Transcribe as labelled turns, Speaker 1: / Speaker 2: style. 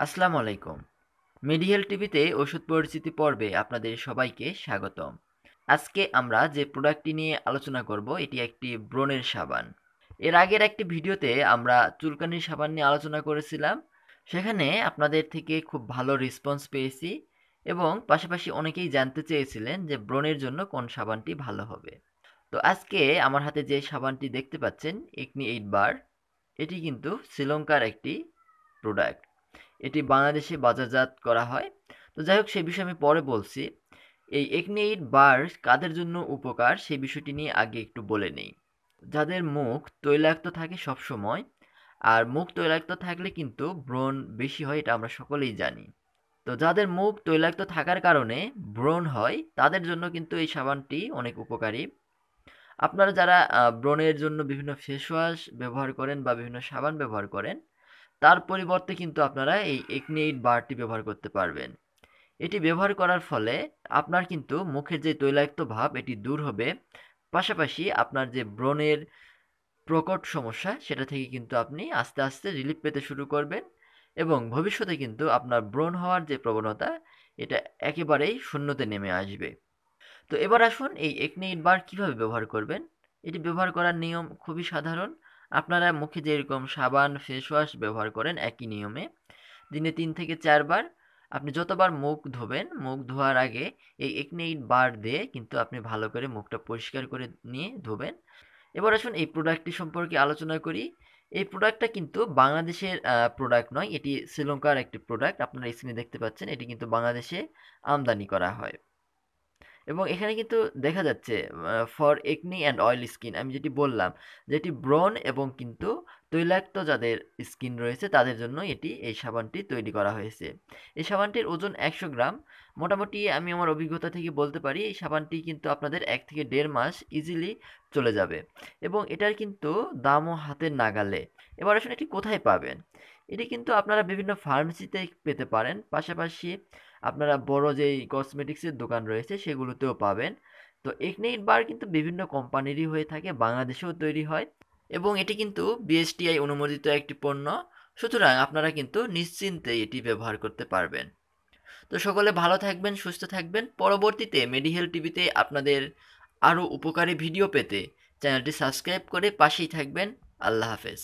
Speaker 1: আসসালামু আলাইকুম। মেডিহেল টিভিতে ওষুধ পরিচিতি পর্বে আপনাদের সবাইকে স্বাগতম। আজকে আমরা যে প্রোডাক্টটি নিয়ে আলোচনা করব এটি একটি ব্রণের সাবান। এর আগের একটি ভিডিওতে আমরা চুলকানির সাবান নিয়ে আলোচনা করেছিলাম। সেখানে আপনাদের থেকে খুব ভালো রেসপন্স পেয়েছি এবং পাশাপাশি অনেকেই জানতে চেয়েছিলেন যে ব্রণের জন্য কোন সাবানটি ভালো হবে। তো আজকে আমার হাতে যে সাবানটি দেখতে পাচ্ছেন একনি 8 বার, এটি কিন্তু শ্রীলঙ্কার একটি প্রোডাক্ট। এটি বাংলাদেশে বাজারজাত করা হয়। তো যাই হোক, সে বিষয়ে আমি পরে বলছি। এই একনি 8 বার কাদের জন্য উপকার সেই বিষয়টি নিয়ে আগে একটু বলে নেই। যাদের মুখ তৈলাক্ত থাকে সবসময়, আর মুখ তৈলাক্ত থাকলে কিন্তু ব্রণ বেশি হয়, এটা আমরা সকলেই জানি। তো যাদের মুখ তৈলাক্ত থাকার কারণে ব্রণ হয় তাদের জন্য কিন্তু এই সাবানটি অনেক উপকারী। আপনারা যারা ব্রণের জন্য বিভিন্ন ফেস ওয়াশ ব্যবহার করেন বা বিভিন্ন সাবান ব্যবহার করেন, তার পরিবর্তে কিন্তু আপনারা এই একনি 8 বারটি ব্যবহার করতে পারবেন। এটি ব্যবহার করার ফলে আপনার কিন্তু মুখের যে তৈলাক্ত ভাব এটি দূর হবে। পাশাপাশি আপনার যে ব্রণের প্রকট সমস্যা সেটা থেকে কিন্তু আপনি আস্তে আস্তে রিলিফ পেতে শুরু করবেন এবং ভবিষ্যতে কিন্তু আপনার ব্রণ হওয়ার যে প্রবণতা এটা একেবারেই শূন্যতে নেমে আসবে। তো এবার আসুন এই একনি 8 বার কিভাবে ব্যবহার করবেন। এটি ব্যবহার করার নিয়ম খুবই সাধারণ। আপনারা মুখে যেরকম সাবান, ফেস ওয়াশ ব্যবহার করেন একই নিয়মে দিনে ৩ থেকে ৪ বার আপনি যতবার মুখ ধোবেন, মুখ ধোয়ার আগে এই একনি 8 বার দিয়ে কিন্তু আপনি ভালো করে মুখটা পরিষ্কার করে নিয়ে ধোবেন। এবার আসুন এই প্রোডাক্টটি সম্পর্কে আলোচনা করি। এই প্রোডাক্টটা কিন্তু বাংলাদেশের প্রোডাক্ট নয়, এটি শ্রীলঙ্কার একটি প্রোডাক্ট। আপনারা স্ক্রিনে দেখতে পাচ্ছেন এটি কিন্তু বাংলাদেশে আমদানি করা হয়। এবং এখানে কিন্তু দেখা যাচ্ছে for acne and oil skin, আমি যেটি বললাম যেটি ব্রণ এবং কিন্তু তৈলাক্ত যাদের স্কিন রয়েছে তাদের জন্য এই সাবানটি তৈরি করা হয়েছে। এই সাবানটির ওজন 100 গ্রাম। মোটামুটি আমি আমার অভিজ্ঞতা থেকে বলতে পারি এই সাবানটি কিন্তু আপনাদের 1 থেকে 1.5 মাস ইজিলি চলে যাবে এবং এটার কিন্তু দামও হাতের নাগালে। এবার আসলে এটি কোথায় পাবেন? এটি কিন্তু আপনারা বিভিন্ন ফার্মেসিতে পেতে পারেন। পাশাপাশি আপনারা বড় যেই কসমেটিক্সের দোকান রয়েছে সেগুলোতেও পাবেন। তো একনেইট বার কিন্তু বিভিন্ন কোম্পানিরই হয়ে থাকে, বাংলাদেশেও তৈরি হয় এবং এটি কিন্তু বিএসটিআই অনুমোদিত একটি পণ্য। সুতরাং আপনারা কিন্তু নিশ্চিন্তে এটি ব্যবহার করতে পারবেন। তো সকলে ভালো থাকবেন, সুস্থ থাকবেন। পরবর্তীতে মেডিহেল টিভিতে আপনাদের আরও উপকারী ভিডিও পেতে চ্যানেলটি সাবস্ক্রাইব করে পাশেই থাকবেন। আল্লাহ হাফেজ।